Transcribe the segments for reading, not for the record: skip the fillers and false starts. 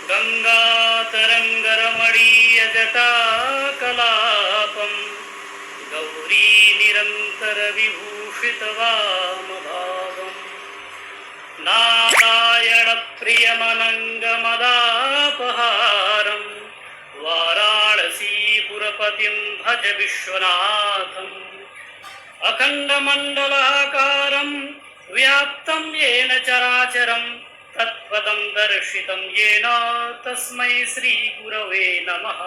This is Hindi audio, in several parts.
गंगातरंगरमणीयजटा कलापम गौरी निरंतर विभूषितवामभागम नारायण प्रियमनंगमदापहारम वाराणसीपुरपतिं भज विश्वनाथम अखंडमंडलाकारं व्याप्तं येन चराचरं तत्पदं दर्शितं येन तस्मै श्री गुरवे नमः।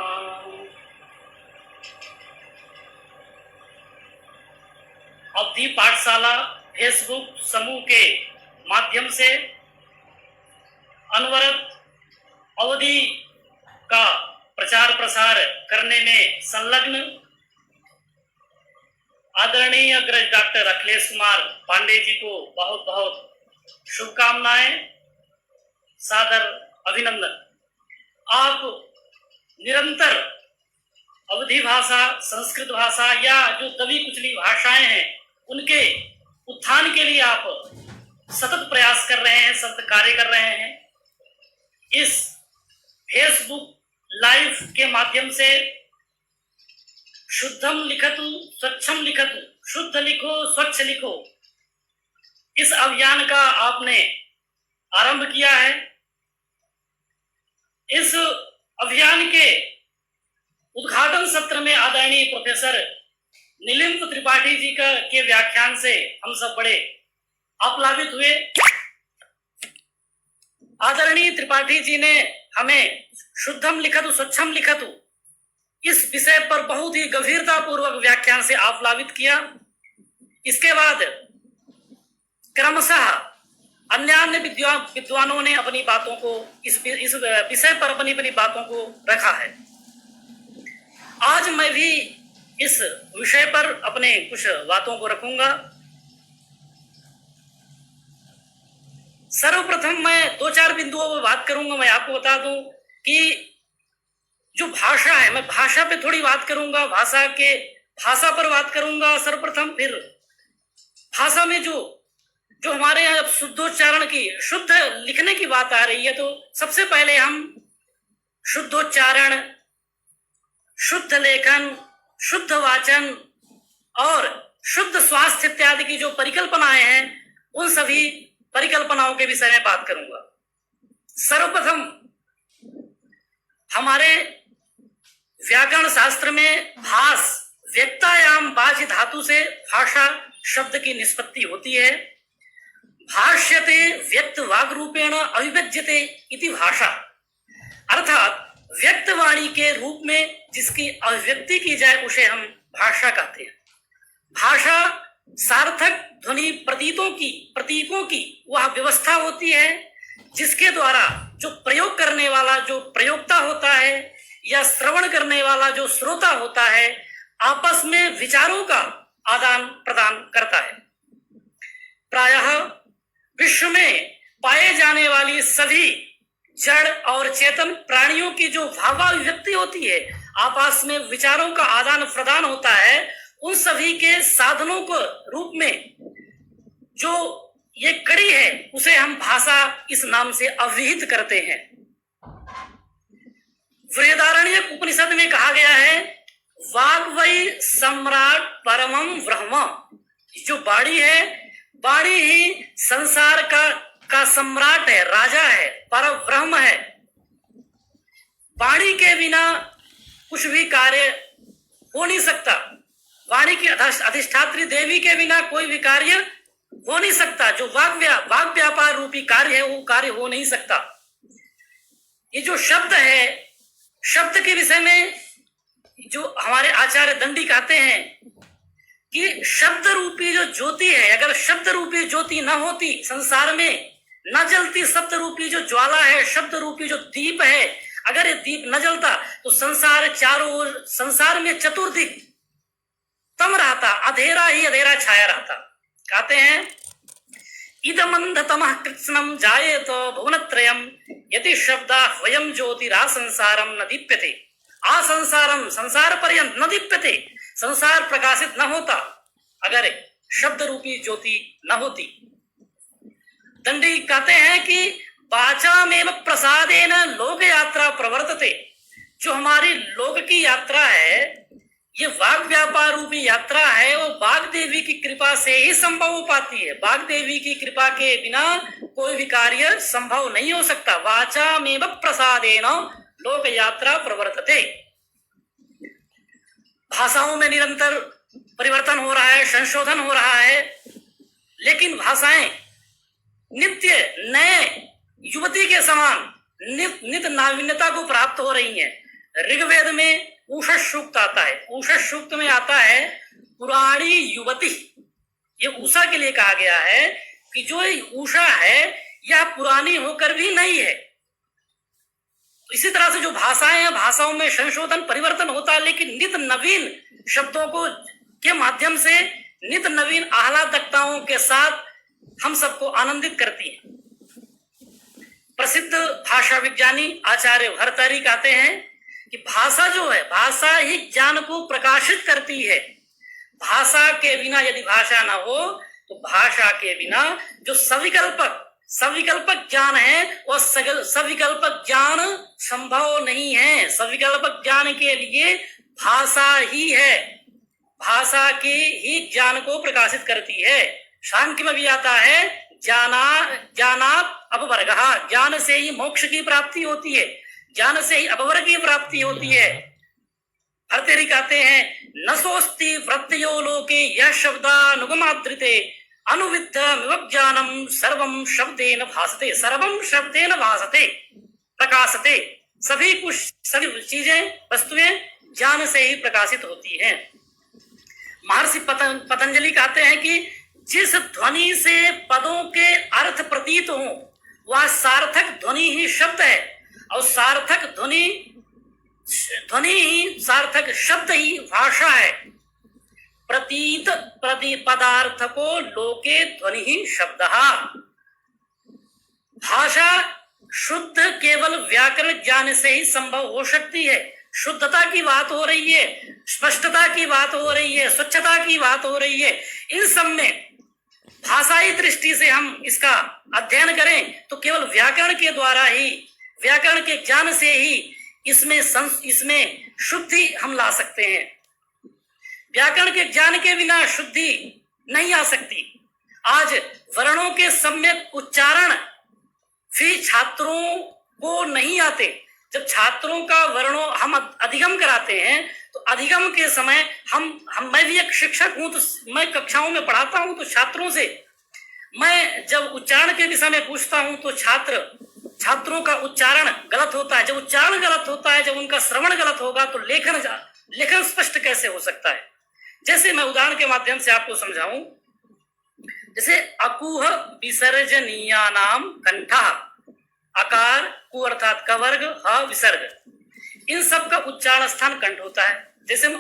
अवधि पाठशाला फेसबुक समूह के माध्यम से अनवरत अवधि का प्रचार प्रसार करने में संलग्न आदरणीय अग्रज डॉक्टर अखिलेश कुमार पांडे जी को बहुत बहुत शुभकामनाएं, सादर अभिनंदन। आप निरंतर अवधी भाषा, संस्कृत भाषा या जो दबी कुचली भाषाएं हैं उनके उत्थान के लिए आप सतत प्रयास कर रहे हैं, सतत कार्य कर रहे हैं। इस फेसबुक लाइव के माध्यम से शुद्धम लिखतु स्वच्छम लिखतु, शुद्ध लिखो स्वच्छ लिखो, इस अभियान का आपने आरंभ किया है। इस अभियान के उद्घाटन सत्र में आदरणीय प्रोफेसर नीलिंप त्रिपाठी जी के व्याख्यान से हम सब बड़े आप्लावित हुए। आदरणीय त्रिपाठी जी ने हमें शुद्धम लिखतु स्वच्छम लिखतु इस विषय पर बहुत ही गंभीरता पूर्वक व्याख्यान से आप्लावित किया। इसके बाद क्रमशः अन्य विद्वानों ने अपनी बातों को इस विषय पर अपनी बातों को रखा है। आज मैं भी इस विषय पर अपने कुछ बातों को रखूंगा। सर्वप्रथम मैं दो चार बिंदुओं पर बात करूंगा। मैं आपको बता दूं कि जो भाषा है, मैं भाषा पे थोड़ी बात करूंगा, भाषा पर बात करूंगा सर्वप्रथम। फिर भाषा में जो हमारे यहाँ शुद्धोच्चारण की, शुद्ध लिखने की बात आ रही है, तो सबसे पहले हम शुद्धोच्चारण, शुद्ध लेखन, शुद्ध वाचन और शुद्ध स्वास्थ्य इत्यादि की जो परिकल्पनाएं हैं उन सभी परिकल्पनाओं के विषय में बात करूंगा। सर्वप्रथम हमारे व्याकरण शास्त्र में भाष, व्यक्तायाम बाच धातु से भाषा शब्द की निष्पत्ति होती है। भाष्यते व्यक्त वाग रूपेण अभिव्यज्यते इति भाषा, अर्थात व्यक्त वाणी के रूप में जिसकी अभिव्यक्ति की जाए उसे हम भाषा कहते हैं। भाषा सार्थक ध्वनि प्रतीकों की वह व्यवस्था होती है जिसके द्वारा जो प्रयोग करने वाला जो प्रयोक्ता होता है या श्रवण करने वाला जो श्रोता होता है आपस में विचारों का आदान प्रदान करता है। प्रायः विश्व में पाए जाने वाली सभी जड़ और चेतन प्राणियों की जो भावाभिव्यक्ति होती है, आपस में विचारों का आदान प्रदान होता है, उन सभी के साधनों को रूप में जो ये कड़ी है उसे हम भाषा इस नाम से अभिहित करते हैं। बृहदारण्यक उपनिषद में कहा गया है, वाग वै सम्राट परमं ब्रह्म। जो वाणी है, वाणी ही संसार का सम्राट है, राजा है, पर ब्रह्म है। वाणी के बिना कुछ भी कार्य हो नहीं सकता। वाणी की अधिष्ठात्री देवी के बिना कोई भी कार्य हो नहीं सकता। जो वाग व्यापार रूपी कार्य है वो कार्य हो नहीं सकता। ये जो शब्द है, शब्द के विषय में जो हमारे आचार्य दंडी कहते हैं कि शब्द रूपी जो ज्योति है, अगर शब्द रूपी ज्योति न होती, संसार में न जलती शब्द रूपी जो ज्वाला है, शब्द रूपी जो दीप है, अगर ये दीप न जलता तो संसार चारों ओर, संसार में चतुर्दिक तम रहता, अधेरा ही अधेरा छाया रहता। कहते हैं इदमंधतमः कृत्स्नम जायेत भुवनत्रयम् यदि शब्दा वयम ज्योतिरा संसारम न दीप्यते। आ संसारम, संसार पर्यंत न दीप्यते, संसार प्रकाशित न होता अगर शब्द रूपी ज्योति न होती। दंडी कहते हैं कि वाचामेव प्रसादेन लोक यात्रा प्रवर्तते। जो हमारी लोक की यात्रा है, ये वाग व्यापार रूपी यात्रा है, वो वाग देवी की कृपा से ही संभव हो पाती है। वाग देवी की कृपा के बिना कोई भी कार्य संभव नहीं हो सकता। वाचामेव प्रसादेन लोक यात्रा प्रवर्तते। भाषाओं में निरंतर परिवर्तन हो रहा है, संशोधन हो रहा है, लेकिन भाषाएं नित्य नए युवती के समान नित्य नावीन्यता को प्राप्त हो रही हैं। ऋग्वेद में उषस सूक्त आता है। उषस सूक्त में आता है पुराणी युवती। ये उषा के लिए कहा गया है कि जो उषा है यह पुरानी होकर भी नहीं है। इसी तरह से जो भाषाएं हैं, भाषाओं में संशोधन परिवर्तन होता है, लेकिन नित्य नवीन शब्दों को के माध्यम से नित्य नवीन आह्लादकताओं के साथ हम सबको आनंदित करती है। प्रसिद्ध भाषा विज्ञानी आचार्य भर्तृहरि कहते हैं कि भाषा जो है, भाषा ही ज्ञान को प्रकाशित करती है। भाषा के बिना यदि भाषा ना हो तो भाषा के बिना जो सविकल्पक ज्ञान है वह सविकल्पक ज्ञान संभव नहीं है। सविकल्पक ज्ञान के लिए भाषा ही है, भाषा के ही ज्ञान को प्रकाशित करती है। सांख्य में भी आता है ज्ञानात् अपवर्गः, ज्ञान से ही मोक्ष की प्राप्ति होती है, ज्ञान से ही अपवर्ग की प्राप्ति होती है। भर्तृहरि कहते हैं न सोस्ति प्रत्ययो लोके यह शब्दानुगमाद्रिते अनुविद्धमिव ज्ञानम सर्वं शब्देन भासते। सर्वं शब्देन भासते प्रकाशते। सभी चीजें वस्तुएं ज्ञान से ही प्रकाशित होती हैं। महर्षि पतंजलि कहते हैं कि जिस ध्वनि से पदों के अर्थ प्रतीत हो वह सार्थक ध्वनि ही शब्द है, और सार्थक ध्वनि ही सार्थक शब्द ही भाषा है। प्रतीत पदार्थ को लोके ध्वनि ही शब्द। भाषा शुद्ध केवल व्याकरण ज्ञान से ही संभव हो सकती है। शुद्धता की बात हो रही है, स्पष्टता की बात हो रही है, स्वच्छता की बात हो रही है। इन सब में भाषाई दृष्टि से हम इसका अध्ययन करें तो केवल व्याकरण के द्वारा ही, व्याकरण के ज्ञान से ही इसमें शुद्धि हम ला सकते हैं। व्याकरण के ज्ञान के बिना शुद्धि नहीं आ सकती। आज वर्णों के सम्यक उच्चारण भी छात्रों को नहीं आते। जब छात्रों का वर्णों हम अधिगम कराते हैं तो अधिगम के समय मैं भी एक शिक्षक हूं, तो मैं कक्षाओं में पढ़ाता हूं, तो छात्रों से मैं जब उच्चारण के विषय में पूछता हूं तो छात्रों का उच्चारण गलत होता है। जब उच्चारण गलत होता है, जब उनका श्रवण गलत होगा तो लेखन स्पष्ट कैसे हो सकता है। जैसे मैं उदाहरण के माध्यम से आपको समझाऊं, जैसे अकुह विसर्जनीयानाम कंठः, अकार कु अर्थात कवर्ग, ह विसर्ग, इन सब का उच्चारण स्थान कंठ होता है। जैसे हम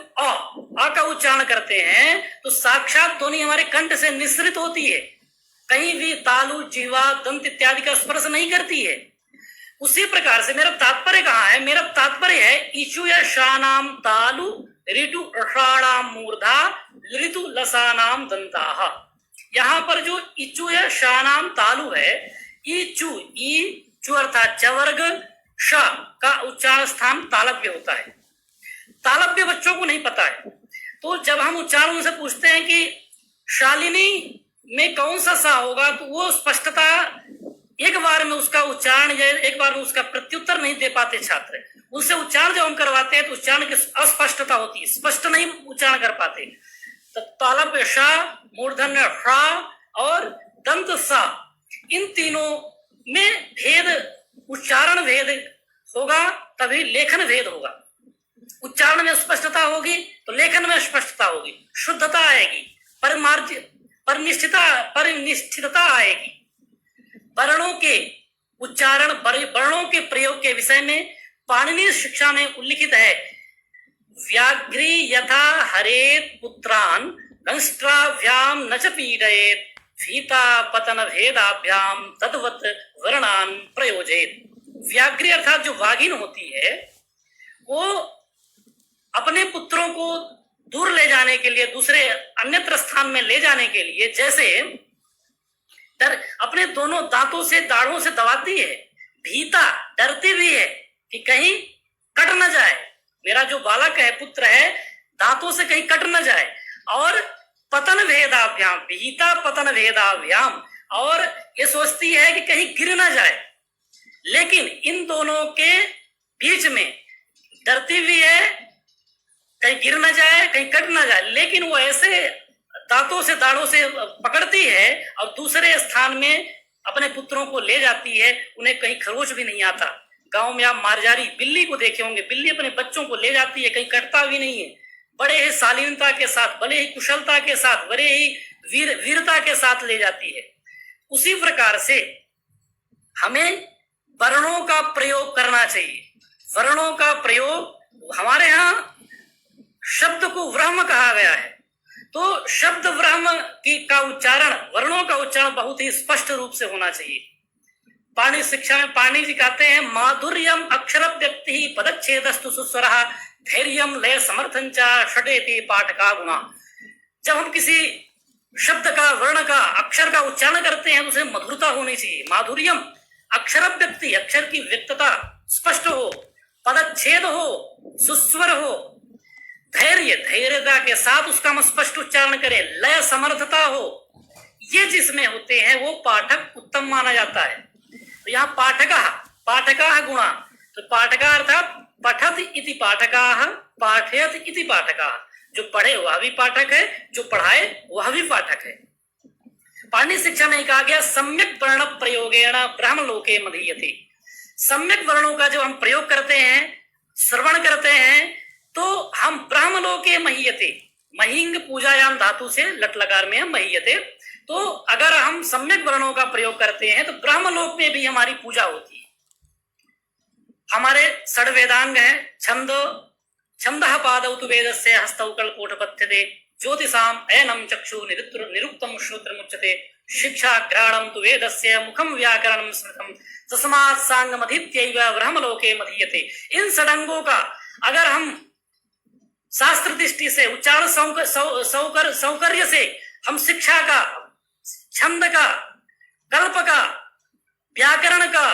अ का उच्चारण करते हैं तो साक्षात ध्वनि हमारे कंठ से निसृत होती है, कहीं भी तालु, जिह्वा, दंत इत्यादि का स्पर्श नहीं करती है। उसी प्रकार से मेरा तात्पर्य कहाँ है? मेरा तात्पर्य है इचु या शानाम तालु, ऋतु अषाणाम मूर्धा, ऋतु लसानाम दंताः। यहाँ पर जो इचु या शानाम तालु है, ई चु अर्थात चवर्ग, श का उच्चारण स्थान तालव्य होता है। तालव्य बच्चों को नहीं पता है, तो जब हम उच्चारण उनसे पूछते हैं कि शालिनी में कौन सा सा होगा, तो वो स्पष्टता एक बार में उसका उच्चारण या एक बार में उसका प्रत्युत्तर नहीं दे पाते छात्र। उनसे उच्चारण जब हम करवाते हैं तो उच्चारण की अस्पष्टता होती है, स्पष्ट नहीं उच्चारण कर पाते। तो तालव्य श, मूर्धन्य ष और दंत सा, इन तीनों में भेद, उच्चारण भेद होगा तभी लेखन भेद होगा। उच्चारण में स्पष्टता होगी तो लेखन में स्पष्टता होगी, शुद्धता आएगी, परिनिष्ठितता आएगी। वर्णों के उच्चारण, वर्णों के प्रयोग के विषय में पाणिनि शिक्षा में उल्लिखित है, व्याघ्री यथा हरेत पुत्रान दंष्ट्राभ्याम न च पीडयेत, फीता पतन भेदाभ्याम तद्वत वर्णान प्रयोजेत। व्याघ्री अर्थात जो वाघिन होती है, वो अपने पुत्रों को दूर ले जाने के लिए, दूसरे अन्यत्र स्थान में ले जाने के लिए जैसे अपने दोनों दांतों से, दाढ़ों से दबाती है, भीता, डरती भी है कि कहीं कट न जाए, मेरा जो बालक है, पुत्र है, दांतों से कहीं कट न जाए। और पतन भेदाभ्याम, भीता पतन भेदाभ्याम, और ये सोचती है कि कहीं गिर ना जाए। लेकिन इन दोनों के बीच में डरती भी है, कहीं गिर ना जाए, कहीं कट ना जाए, लेकिन वो ऐसे दांतों से, दाढ़ों से पकड़ती है और दूसरे स्थान में अपने पुत्रों को ले जाती है। उन्हें कहीं खरोच भी नहीं आता। गांव में आप मारजारी बिल्ली को देखे होंगे, बिल्ली अपने बच्चों को ले जाती है, कहीं कटता भी नहीं है, बड़े ही शालीनता के साथ, बड़े ही कुशलता के साथ, बड़े ही वीरता के साथ ले जाती है। उसी प्रकार से हमें वर्णों का प्रयोग करना चाहिए। वर्णों का प्रयोग, हमारे यहाँ शब्द को ब्रह्म कहा गया है, तो शब्द ब्रह्म की का उच्चारण, वर्णों का उच्चारण बहुत ही स्पष्ट रूप से होना चाहिए। पाणि शिक्षा में पाणि जी कहते हैं, माधुर्यम अक्षर व्यक्ति पदच्छेदस्तु सुस्वरः धैर्यम लय समर्थन च षडेति पाठका गुणा। जब हम किसी शब्द का, वर्ण का, अक्षर का उच्चारण करते हैं तो उसे मधुरता होनी चाहिए। माधुर्यम, अक्षर व्यक्ति, अक्षर की व्यक्तता स्पष्ट हो, पदच्छेद हो, सुस्वर हो, धैर्य, धैर्यता के साथ उसका हम स्पष्ट उच्चारण करें, लय समर्थता हो, ये जिसमें होते हैं वो पाठक उत्तम माना जाता है। तो यहाँ पाठका गुणा, तो पाठका अर्थात पठत इति पाठकाः, पाठयत इति पाठकाः। जो पढ़े वह भी पाठक है, जो पढ़ाए वह भी पाठक है। पाणिनि शिक्षा में कहा गया, सम्यक वर्ण प्रयोगेण ब्रह्म लोके मधीयते। सम्यक वर्णों का जब हम प्रयोग करते हैं, श्रवण करते हैं, तो हम ब्रह्म लोके महीयते, महिंग पूजायाम धातु से लट लकार में है महीयते। तो अगर हम सम्यक वर्णों का प्रयोग करते हैं तो ब्रह्मलोक में भी हमारी पूजा होती है। हमारे षड वेदांग है, छंद, छंदः पादौ तु वेदस्य हस्तौ कल्पोटपथ्यते, ज्योतिषाम ऐनम चक्षु निरुक्तम श्रोत्रमुच्यते, शिक्षा घ्राणम तु वेदस्य मुखम व्याकरणम स्मृतम, तस्मात् सांगमधीत्यैव ब्रह्मलोके मधीयते। इन षडंगों का अगर हम शास्त्र दृष्टि से, उच्चारण सौकर्य से हम शिक्षा का, छंद का, कल्प का, व्याकरण का,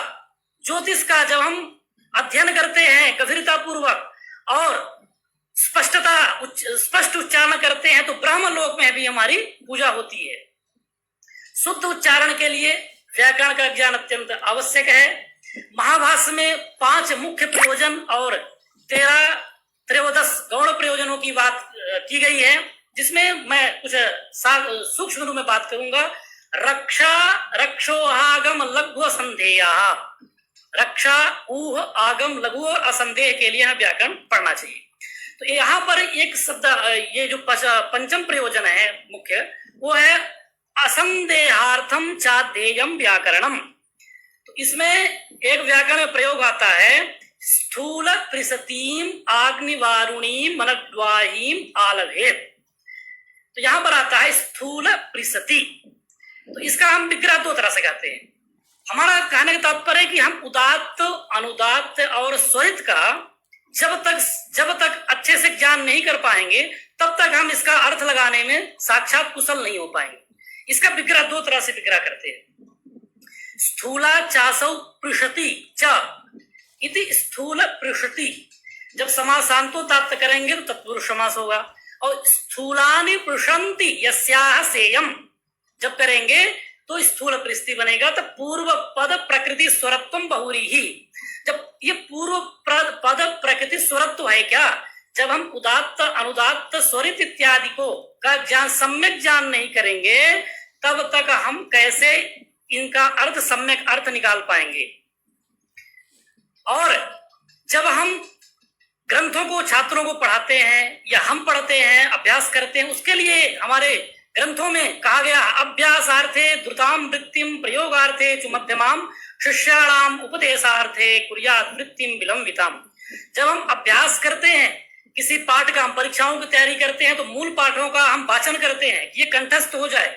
ज्योतिष का जब हम अध्ययन करते हैं गंभीरता पूर्वक और स्पष्ट उच्चारण करते हैं, तो ब्रह्मलोक में भी हमारी पूजा होती है। शुद्ध उच्चारण के लिए व्याकरण का ज्ञान अत्यंत आवश्यक है। महाभाष्य में 5 मुख्य प्रयोजन और 13 गौण प्रयोजनों की बात की गई है, जिसमें मैं कुछ सूक्ष्म रूप में बात करूंगा। रक्षो आगम लघु असंदेह, रक्षा, ऊह, आगम, लघु और असंदेह के लिए व्याकरण पढ़ना चाहिए। तो यहाँ पर एक शब्द, ये जो पंचम प्रयोजन है मुख्य, वो है असंदेहार्थम चाध्येयम व्याकरणम। तो इसमें एक व्याकरण में प्रयोग आता है, स्थूल प्रिसतीम आग्निवारुणीम मनद्वाहीम आलभेत। तो यहाँ पर आता है स्थूल प्रिसती। तो इसका हम विग्रह 2 तरह से कहते हैं। हमारा कहने का तात्पर्य है कि हम उदात्त, अनुदात्त और स्वरित का जब तक अच्छे से ज्ञान नहीं कर पाएंगे, तब तक हम इसका अर्थ लगाने में साक्षात कुशल नहीं हो पाएंगे। इसका विग्रह 2 तरह से विग्रह करते हैं। स्थूला चासौ पृषति च इति स्थूल पृषति, जब समासांतोदात्त करेंगे तो तत्पुरुष समास होगा। और स्थूलानि पृषन्ति यस्याह सेयम, जब करेंगे तो स्थूल परिस्थिति बनेगा। तो पूर्व पद प्रकृति स्वरत्वम बहुरीहि, जब ये पूर्व पद प्रकृति स्वरत्व है क्या, जब हम उदात्त, अनुदात्त, स्वरित इत्यादि को का ज्ञान, सम्यक ज्ञान नहीं करेंगे, तब तक हम कैसे इनका अर्थ, सम्यक अर्थ निकाल पाएंगे। और जब हम ग्रंथों को छात्रों को पढ़ाते हैं या हम पढ़ते हैं, अभ्यास करते हैं, उसके लिए हमारे ग्रंथों में कहा गया, अभ्यासार्थे द्रुताम वृत्तिम प्रयोगार्थे च मध्यमाम शिष्याणाम उपदेशार्थे कुर्यात् वृत्तिम विलंबिताम। जब हम अभ्यास करते हैं किसी पाठ का, हम परीक्षाओं की तैयारी करते हैं, तो मूल पाठों का हम वाचन करते हैं कि ये कंठस्थ हो जाए।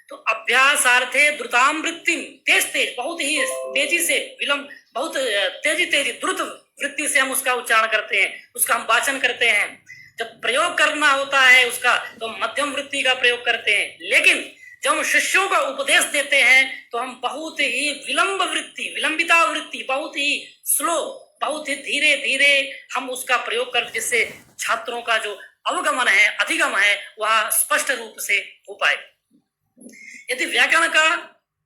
तो अभ्यासार्थे द्रुताम वृत्तिम, तेज बहुत ही तेजी से, विलंब बहुत तेजी द्रुत वृत्ति से हम उसका उच्चारण करते हैं, उसका हम वाचन करते हैं। जब प्रयोग करना होता है उसका, तो मध्यम वृत्ति का प्रयोग करते हैं। लेकिन जब हम शिष्यों का उपदेश देते हैं तो हम बहुत ही विलंबिता वृत्ति, बहुत ही स्लो, बहुत ही धीरे धीरे हम उसका प्रयोग कर, जिससे छात्रों का जो अवगमन है, अधिगम है, वह स्पष्ट रूप से हो पाए। यदि व्याकरण का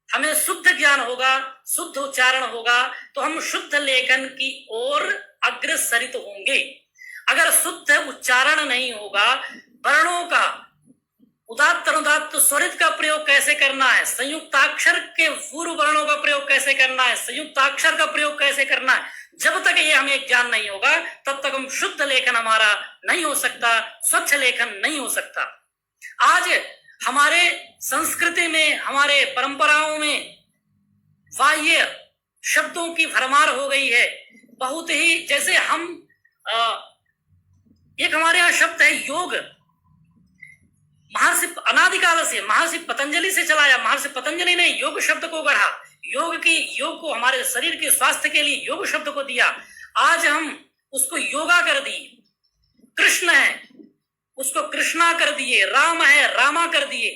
हमें शुद्ध ज्ञान होगा, शुद्ध उच्चारण होगा, तो हम शुद्ध लेखन की ओर अग्रसरित होंगे। अगर शुद्ध उच्चारण नहीं होगा, वर्णों का उदात्त अनुदात्त स्वरित का प्रयोग कैसे करना है, संयुक्ताक्षर के पूर्व वर्णों का प्रयोग कैसे करना है, संयुक्ताक्षर का प्रयोग कैसे करना है, जब तक ये हमें ज्ञान नहीं होगा तब तक हम शुद्ध लेखन हमारा नहीं हो सकता, स्वच्छ लेखन नहीं हो सकता। आज हमारे संस्कृति में, हमारे परंपराओं में बाह्य शब्दों की भरमार हो गई है। बहुत ही, जैसे हम एक हमारे यहाँ शब्द है योग, महर्षि अनादिकाल से महर्षि पतंजलि से चलाया। महर्षि पतंजलि ने योग शब्द को गढ़ा, योग को हमारे शरीर के स्वास्थ्य के लिए योग शब्द को दिया। आज हम उसको योगा कर दिए। कृष्ण है, उसको कृष्णा कर दिए। राम है, रामा कर दिए।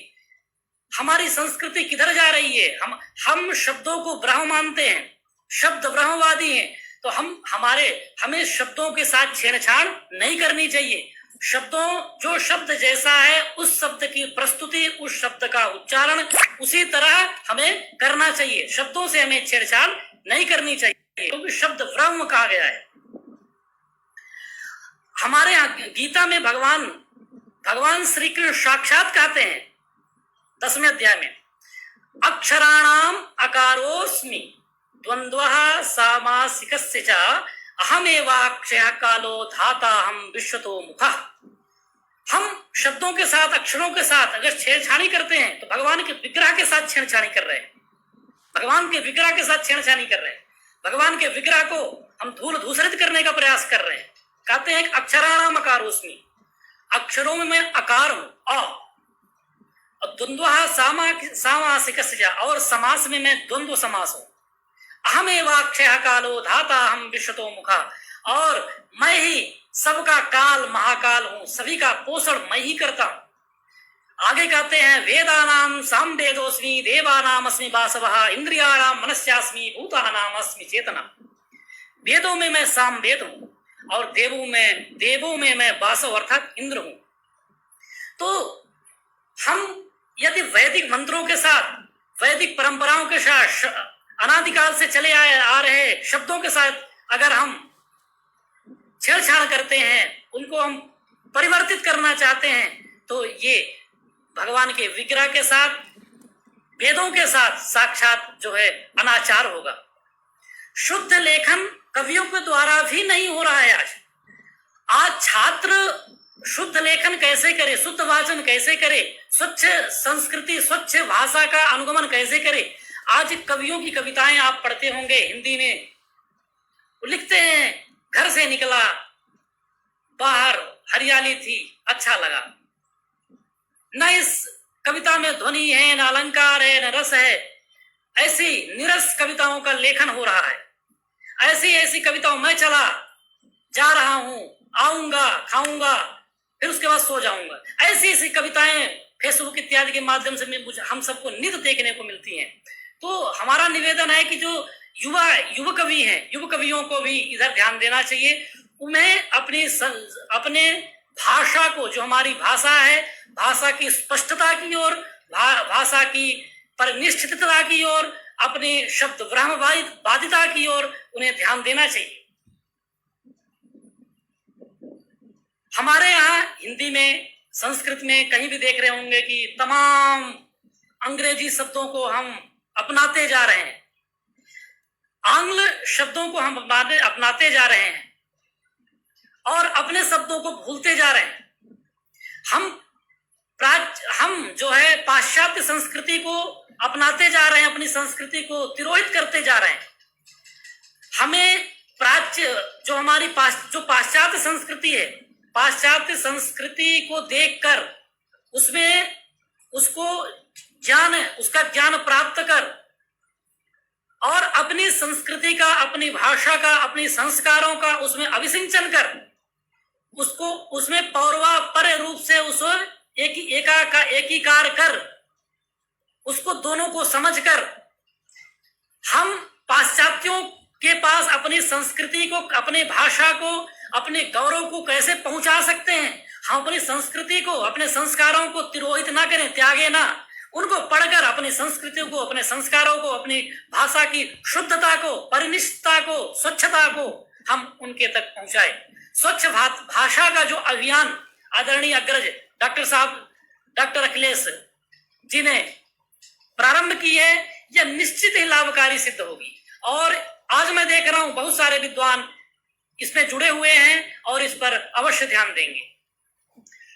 हमारी संस्कृति किधर जा रही है? हम शब्दों को ब्रह्म मानते हैं, शब्द ब्रह्मवादी हैं। तो हमें शब्दों के साथ छेड़छाड़ नहीं करनी चाहिए। जो शब्द जैसा है उस शब्द की प्रस्तुति, उस शब्द का उच्चारण उसी तरह हमें करना चाहिए। शब्दों से हमें छेड़छाड़ नहीं करनी चाहिए, क्योंकि शब्द ब्रह्म कहा गया है। हमारे यहाँ गीता में भगवान श्री कृष्ण साक्षात कहते हैं 10वें अध्याय में, अक्षराणाम अकारोस्मि द्वंद्वः सामासिकस्य च अहमेवाक्षयः कालो धाता हम विश्वतो मुखः। हम शब्दों के साथ, अक्षरों के साथ अगर छेड़छाड़ी करते हैं तो भगवान के विग्रह के साथ छेड़छाड़ी कर रहे हैं। भगवान के विग्रह के साथ छेड़छाड़ी कर रहे हैं। भगवान के विग्रह को हम धूल धूसरित करने का प्रयास कर रहे हैं। कहते हैं अक्षराणाम अकारोस्मि, अक्षरों में मैं अकार हूं, और द्वंद्वः सामासिकस्य च, और समास में मैं द्वंद्व समास हूं। अहमेवाक्षयः कालो धाता हम विश्वतो मुखा, और मैं ही सबका काल महाकाल हूं, सभी का पोषण मैं ही करता हूं। आगे कहते हैं वेदानाम सामवेदोस्मि देवानाम अस्मि वासवः इंद्रियाणाम मनस्यास्मि भूतानाम अस्मि चेतना। वेदों में मैं सामवेद हूं और देवों में मैं वासव अर्थात इंद्र हूं। तो हम यदि वैदिक मंत्रों के साथ, वैदिक परंपराओं के साथ, अनादिकाल से चले आ रहे शब्दों के साथ अगर हम छेड़छाड़ करते हैं, उनको हम परिवर्तित करना चाहते हैं, तो ये भगवान के विग्रह के साथ, वेदों के साथ साक्षात जो है अनाचार होगा। शुद्ध लेखन कवियों के द्वारा भी नहीं हो रहा है। आज छात्र शुद्ध लेखन कैसे करे, शुद्ध वाचन कैसे करे, स्वच्छ संस्कृति, स्वच्छ भाषा का अनुगमन कैसे करे। आज कवियों की कविताएं आप पढ़ते होंगे हिंदी में, वो लिखते हैं घर से निकला, बाहर हरियाली थी, अच्छा लगा। न इस कविता में ध्वनि है, न अलंकार है, न रस है। ऐसी निरस कविताओं का लेखन हो रहा है। ऐसी कविताओं में चला, जा रहा हूं, आऊंगा, खाऊंगा, फिर उसके बाद सो जाऊंगा। ऐसी कविताएं फेसबुक इत्यादि के माध्यम से हम सबको नित देखने को मिलती हैं। तो हमारा निवेदन है कि जो युवा कवि हैं, युवा कवियों को भी इधर ध्यान देना चाहिए। उन्हें अपने भाषा को, जो हमारी भाषा है, भाषा की स्पष्टता की ओर, भाषा की परिनिष्ठितता की ओर, अपने शब्द ब्रह्मवादिता की ओर उन्हें ध्यान देना चाहिए। हमारे यहाँ हिंदी में, संस्कृत में कहीं भी देख रहे होंगे कि तमाम अंग्रेजी शब्दों को हम अपनाते जा रहे हैं, आंग्ल शब्दों को हम अपनाते जा रहे हैं और अपने शब्दों को भूलते जा रहे हैं। हम जो है पाश्चात्य संस्कृति को अपनाते जा रहे हैं, अपनी संस्कृति को तिरोहित करते जा रहे हैं। हमें जो हमारी जो पाश्चात्य संस्कृति है, पाश्चात्य संस्कृति को देखकर उसका ज्ञान प्राप्त कर और अपनी संस्कृति का, अपनी भाषा का, अपने संस्कारों का उसमें अभिसिंचन कर, उसको उसमें पौर्वापर्य रूप से उसे एकीकार कर उसको दोनों को समझकर हम पाश्चात्यों के पास अपनी संस्कृति को, अपने भाषा को, अपने गौरव को कैसे पहुंचा सकते हैं। हम अपनी संस्कृति को, अपने संस्कारों को तिरोहित ना करें, त्यागे ना, उनको पढ़कर अपनी संस्कृति को, अपने संस्कारों को, अपनी भाषा की शुद्धता को, परिनिष्ठता को, स्वच्छता को हम उनके तक पहुंचाए। स्वच्छ भाषा का जो अभियान आदरणीय अग्रज डॉक्टर साहब, डॉक्टर अखिलेश जी ने प्रारंभ की है, यह निश्चित ही लाभकारी सिद्ध होगी। और आज मैं देख रहा हूं बहुत सारे विद्वान इसमें जुड़े हुए हैं और इस पर अवश्य ध्यान देंगे।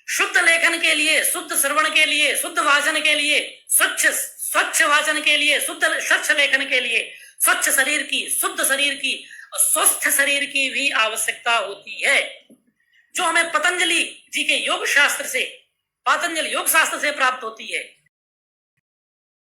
शुद्ध लेखन के लिए, शुद्ध श्रवण के लिए, शुद्ध वाचन के लिए, स्वच्छ वाचन के लिए, स्वच्छ लेखन के लिए स्वच्छ शरीर की, शुद्ध शरीर की, स्वस्थ शरीर की भी आवश्यकता होती है, जो हमें पतंजलि जी के योग शास्त्र से, पातंजलि योग शास्त्र से प्राप्त होती है।